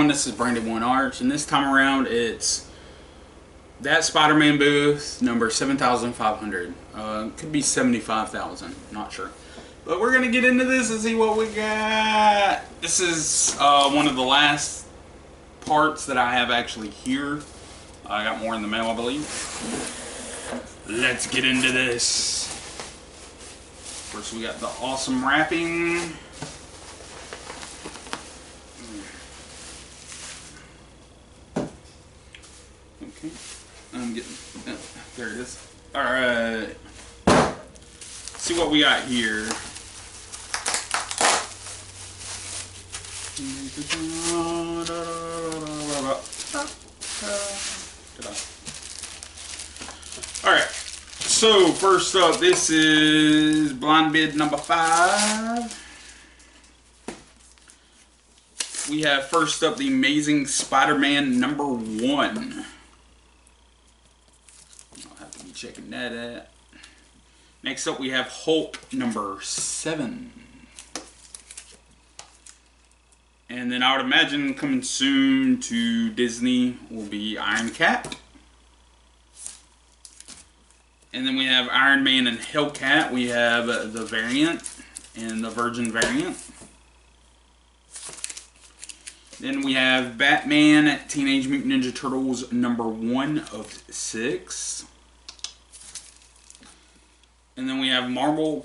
everyone, this is Brandon One Arch, and this time around it's That Spider-Man Booth number 7,500. Could be 75,000, not sure. But we're gonna get into this and see what we got. This is one of the last parts that I have actually here. I got more in the mail, I believe. Let's get into this. First, we got the awesome wrapping. Okay, I'm getting, there it is. Alright, see what we got here. Alright, so first up, this is blind bid number 5. We have first up the Amazing Spider-Man number 1. Checking that out. Next up we have Hulk number 7. And then I would imagine coming soon to Disney will be Iron Cat. And then we have Iron Man and Hellcat. We have the variant and the Virgin variant. Then we have Batman Teenage Mutant Ninja Turtles number 1 of 6. And then we have Marvel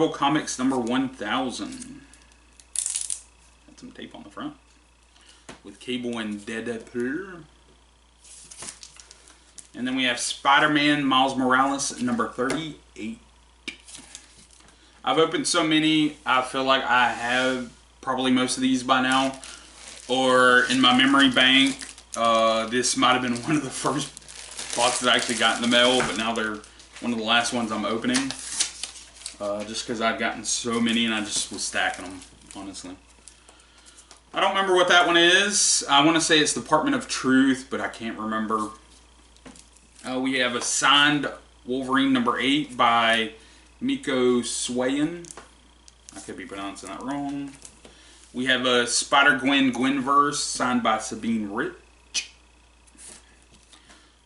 Comics number 1000. Had some tape on the front. With Cable and Deadpool. And then we have Spider-Man Miles Morales number 38. I've opened so many, I feel like I have probably most of these by now. Or in my memory bank, this might have been one of the first boxes I actually got in the mail, but now they're one of the last ones I'm opening, just because I've gotten so many and I just was stacking them, honestly. I don't remember what that one is. I want to say it's Department of Truth, but I can't remember. We have a signed Wolverine number 8 by Miko Swayan. I could be pronouncing that wrong. We have a Spider-Gwen Gwenverse signed by Sabine Rich.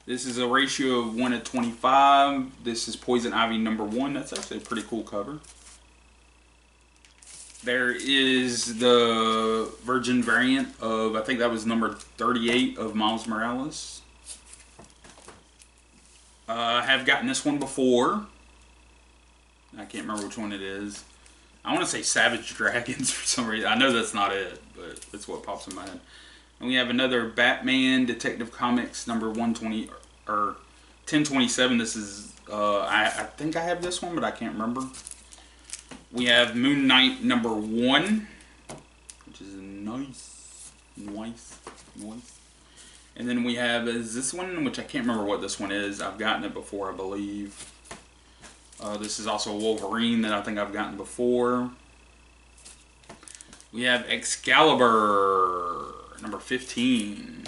This is a ratio of 1:25. This is Poison Ivy number 1. That's actually a pretty cool cover. There is the Virgin variant of, I think that was number 38 of Miles Morales. I have gotten this one before. I can't remember which one it is. I want to say Savage Dragons for some reason. I know that's not it, but that's what pops in my head. And we have another Batman Detective Comics number 120 or 1027. This is I think I have this one, but I can't remember. We have Moon Knight number 1, which is nice. And then we have this one, which I can't remember what this one is. I've gotten it before, I believe. This is also a Wolverine that I think I've gotten before. We have Excalibur number 15.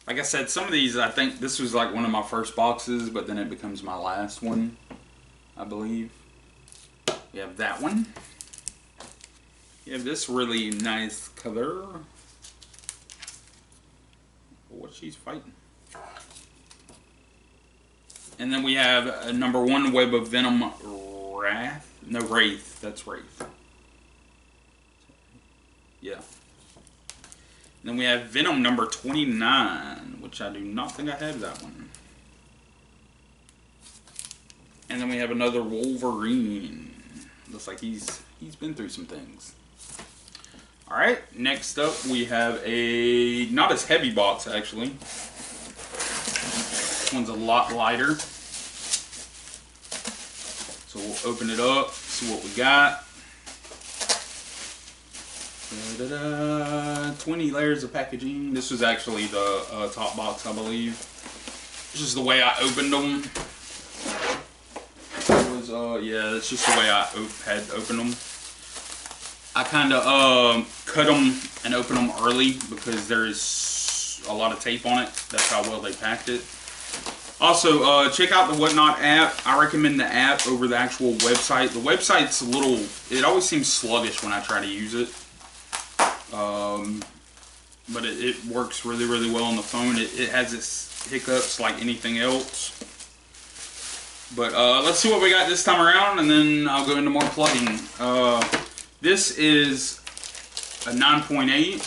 Like I said, some of these, I think this was like one of my first boxes, but then it becomes my last one, I believe. We have that one. You have this really nice cover. What she's fighting. And then we have number 1 Web of Venom Wraith. No, Wraith. That's Wraith. Yeah. And then we have Venom number 29, which I do not think I have that one. And then we have another Wolverine. Looks like he's been through some things. Alright, next up we have a, not as heavy box actually. This one's a lot lighter. So we'll open it up, see what we got. 20 layers of packaging. This was actually the top box, I believe. This is the way I opened them. It was, yeah, it's just the way I had opened them. I kind of cut them and opened them early because there's a lot of tape on it. That's how well they packed it. Also, check out the Whatnot app. I recommend the app over the actual website. The website's a little, it always seems sluggish when I try to use it. But it works really, really well on the phone. It has its hiccups like anything else. But let's see what we got this time around, and then I'll go into more plugging. This is a 9.8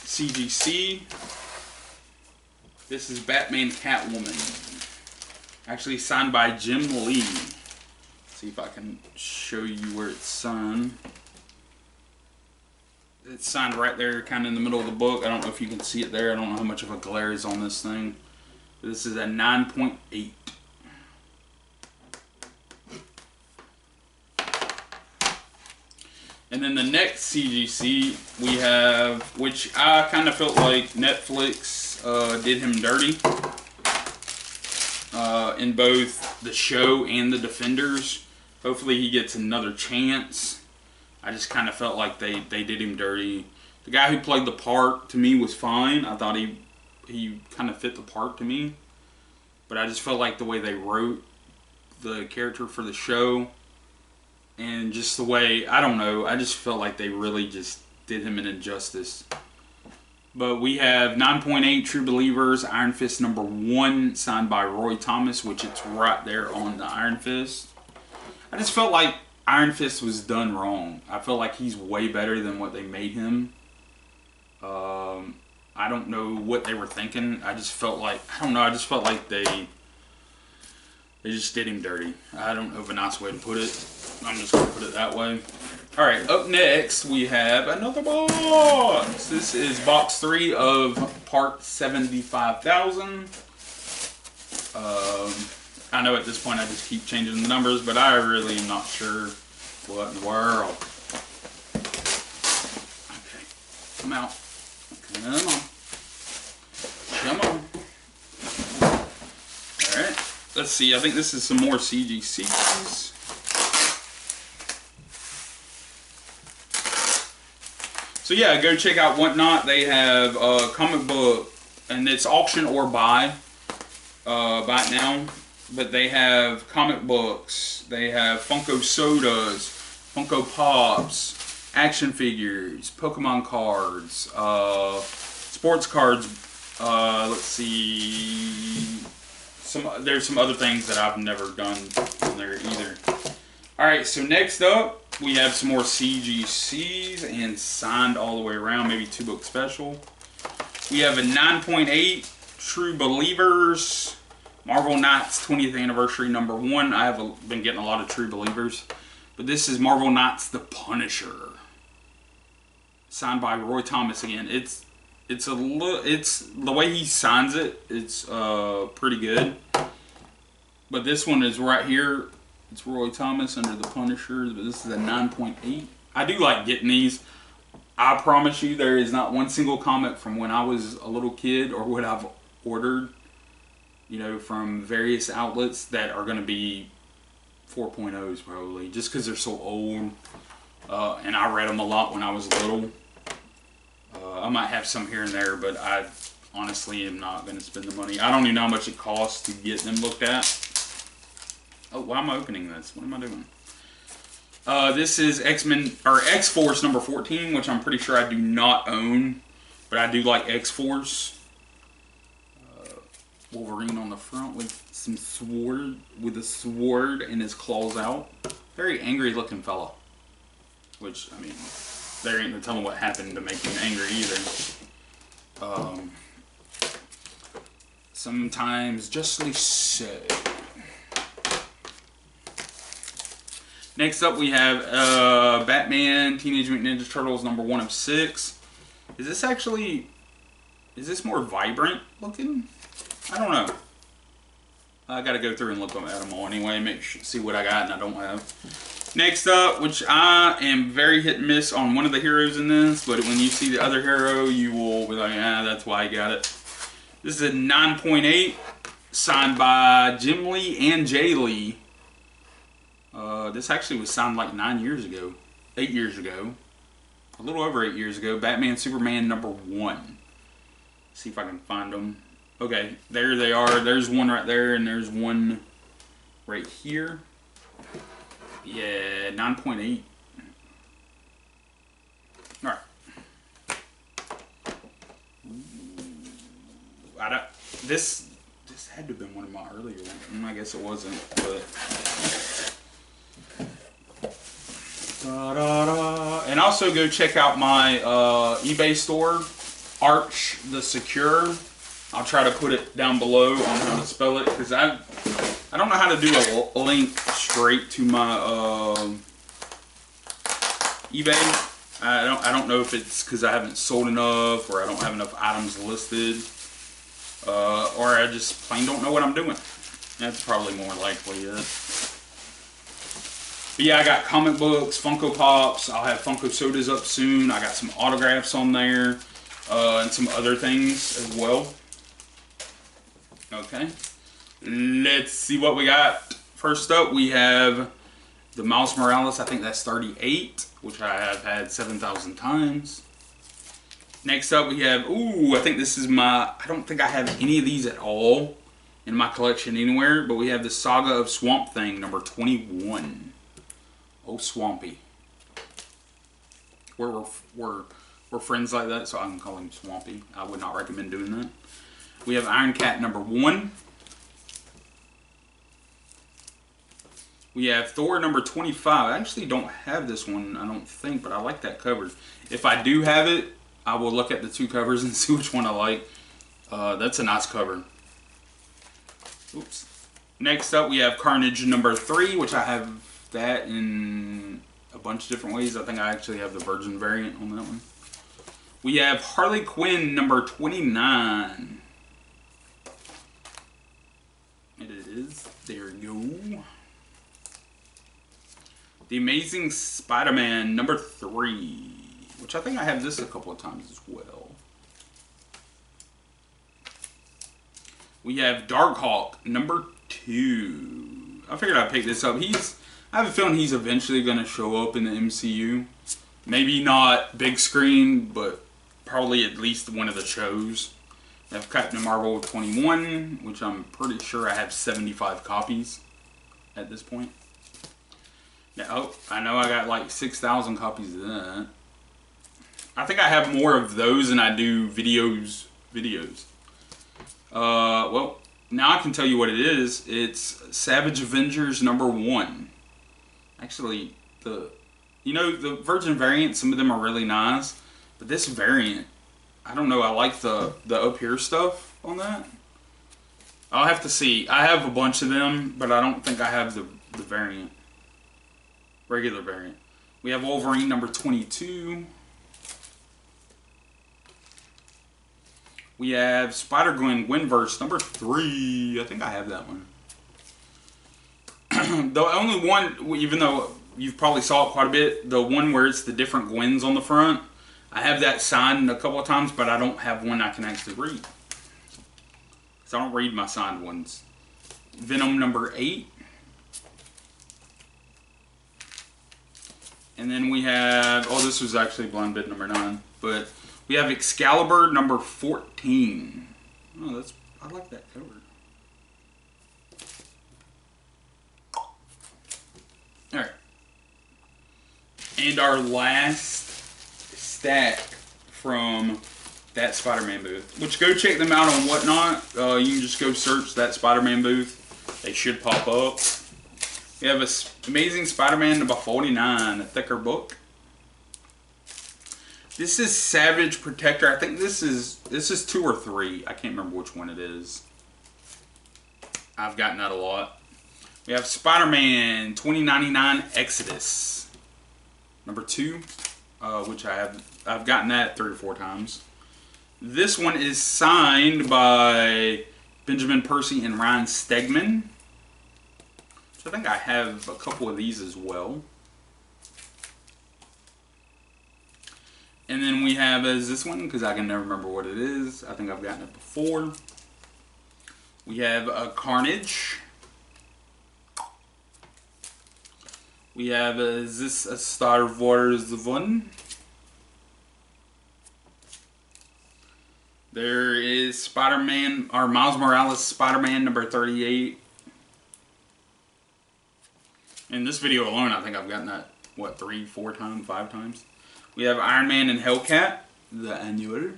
CGC. This is Batman Catwoman. Actually signed by Jim Lee. Let's see if I can show you where it's signed. It's signed right there, kind of in the middle of the book. I don't know if you can see it there. I don't know how much of a glare is on this thing. This is a 9.8. And then the next CGC we have, which I kind of felt like Netflix did him dirty in both the show and the Defenders. Hopefully he gets another chance. I just kind of felt like they did him dirty. The guy who played the part to me was fine. I thought he kind of fit the part to me. But I just felt like the way they wrote the character for the show, and just the way, I don't know, I just felt like they really just did him an injustice. But we have 9.8 True Believers, Iron Fist #1, signed by Roy Thomas, which it's right there on the Iron Fist. I just felt like Iron Fist was done wrong. I felt like he's way better than what they made him. I don't know what they were thinking. I just felt like, I don't know, I just felt like they just did him dirty. I don't know of a nice way to put it. I'm just going to put it that way. Alright, up next we have another box. This is box 3 of part 75,000. I know at this point I just keep changing the numbers, but I really am not sure what in the world. Okay, come out. Come on. Come on. Alright, let's see. I think this is some more CGCs. So yeah, go check out Whatnot. They have a comic book, and it's auction or buy now. But they have comic books, they have Funko sodas, Funko Pops, action figures, Pokemon cards, sports cards. Let's see, there's some other things that I've never done on there either. Alright, so next up we have some more CGCs and signed all the way around, maybe 2-book special. We have a 9.8 True Believers, Marvel Knights 20th Anniversary #1. I have been getting a lot of True Believers, but this is Marvel Knights The Punisher, signed by Roy Thomas again. It's the way he signs it. It's pretty good. But this one is right here. It's Roy Thomas under The Punisher, but this is a 9.8. I do like getting these. I promise you, there is not one single comic from when I was a little kid or what I've ordered, you know, from various outlets that are going to be 4.0s probably, just because they're so old. And I read them a lot when I was little. I might have some here and there, but I honestly am not going to spend the money. I don't even know how much it costs to get them looked at. Oh, why am I opening this? What am I doing? This is X-Men, or X-Force #14, which I'm pretty sure I do not own, but I do like X-Force. Wolverine on the front with some sword, with a sword and his claws out. Very angry looking fella. Which, I mean, there ain't no telling what happened to make him angry either. Sometimes justly so. Next up we have Batman Teenage Mutant Ninja Turtles #1 of 6. Is this more vibrant looking? I don't know. I gotta go through and look at them all anyway, see what I got and I don't have. Next up, which I am very hit and miss on one of the heroes in this, but when you see the other hero, you will be like, ah, that's why I got it. This is a 9.8, signed by Jim Lee and Jay Lee. This actually was signed like 8 years ago. A little over 8 years ago. Batman Superman #1. See if I can find them. Okay, there they are. There's one right there, and there's one right here. Yeah, 9.8. Alright. I don't, this had to have been one of my earlier ones. I guess it wasn't, but. And also go check out my eBay store, Arch the Secure. I'll try to put it down below on how to spell it, because I don't know how to do a link straight to my eBay. I don't know if it's because I haven't sold enough, or I don't have enough items listed, or I just plain don't know what I'm doing. That's probably more likely it. But yeah, I got comic books, Funko Pops. I'll have Funko Sodas up soon. I got some autographs on there, and some other things as well. Okay, let's see what we got. First up, we have the Miles Morales. I think that's 38, which I have had 7,000 times. Next up, we have, ooh, I think this is I don't think I have any of these at all in my collection anywhere, but we have the Saga of Swamp Thing, number 21. Oh, Swampy. We're friends like that, so I can call him Swampy. I would not recommend doing that. We have Iron Cat number 1. We have Thor number 25. I actually don't have this one, I don't think, but I like that cover. If I do have it, I will look at the 2 covers and see which one I like. That's a nice cover. Oops. Next up, we have Carnage number 3, which I have that in a bunch of different ways. I think I actually have the Virgin variant on that one. We have Harley Quinn number 29. It is. There you go. The Amazing Spider-Man number 3, which I think I have this a couple of times as well. We have Darkhawk number 2. I figured I'd pick this up. I have a feeling he's eventually going to show up in the MCU. Maybe not big screen, but probably at least one of the shows. I have Captain Marvel 21, which I'm pretty sure I have 75 copies at this point. Now, oh, I know I got like 6,000 copies of that. I think I have more of those than I do videos. Well, now I can tell you what it is. It's Savage Avengers number 1. Actually, the Virgin variant, some of them are really nice, but this variant, I don't know, I like the up here stuff on that. I'll have to see. I have a bunch of them, but I don't think I have the variant. Regular variant. We have Wolverine number 22. We have Spider-Gwen Gwenverse number 3. I think I have that one. The only one, even though you've probably saw it quite a bit, the one where it's the different Gwens on the front, I have that signed a couple of times, but I don't have one I can actually read. So I don't read my signed ones. Venom number 8. And then we have, oh, this was actually blind bid number 9, but we have Excalibur number 14. Oh, I like that cover. Alright. And our last stack from That Spider-Man Booth, which go check them out on Whatnot. You can just go search That Spider-Man Booth. They should pop up. We have Amazing Spider-Man number 49, a thicker book. This is Savage Protector. I think this is 2 or 3. I can't remember which one it is. I've gotten that a lot. We have Spider-Man 2099 Exodus number 2, which I've gotten that 3 or 4 times. This one is signed by Benjamin Percy and Ryan Stegman. So I think I have a couple of these as well. And then we have this one, because I can never remember what it is. I think I've gotten it before. We have Carnage. We have is this a Star Wars one? There is Spider-Man, or Miles Morales Spider-Man number 38. In this video alone, I think I've gotten that, what, 3, 4 times, 5 times? We have Iron Man and Hellcat, the annual.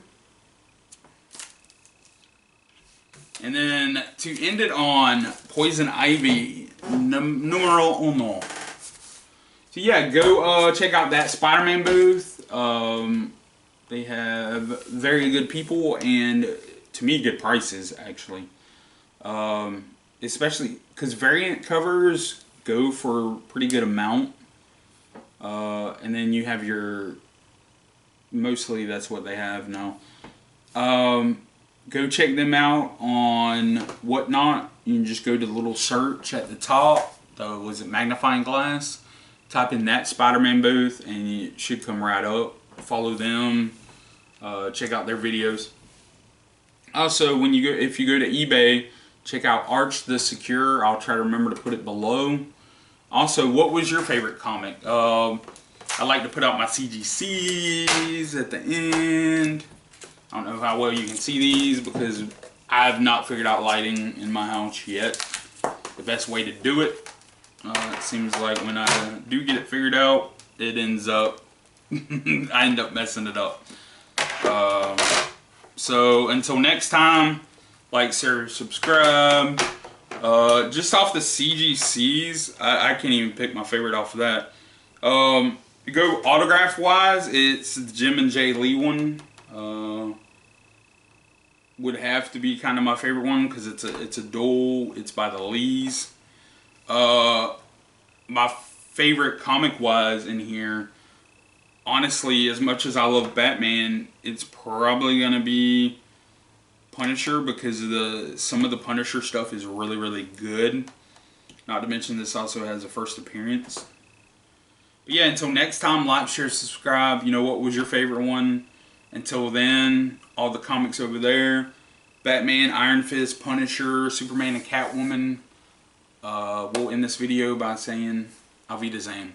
And then to end it on Poison Ivy, numero uno. So yeah, go check out That Spider-Man booth. They have very good people and, to me, good prices, actually. Especially because variant covers go for a pretty good amount. And then you have your... Mostly that's what they have now. Go check them out on Whatnot. You can just go to the little search at the top. Was it magnifying glass? Type in That Spider-Man booth and it should come right up. Follow them. Check out their videos. Also, when you go, if you go to eBay, check out Arch the Secure. I'll try to remember to put it below. Also, what was your favorite comic? I like to put out my CGCs at the end. I don't know how well you can see these because I've not figured out lighting in my house yet. The best way to do it. It seems like when I do get it figured out, it ends up, I end up messing it up. So until next time, like, share, subscribe. Just off the CGCs, I can't even pick my favorite off of that. Go autograph wise, it's the Jim and Jay Lee one. Would have to be kind of my favorite one because it's a duel. It's by the Lees. My favorite comic wise in here, honestly, as much as I love Batman, it's probably gonna be Punisher because some of the Punisher stuff is really, really good. Not to mention this also has a first appearance. But yeah, until next time, like, share, subscribe. You know, what was your favorite one? Until then, all the comics over there. Batman, Iron Fist, Punisher, Superman, and Catwoman. We'll end this video by saying Auf Wiedersehen.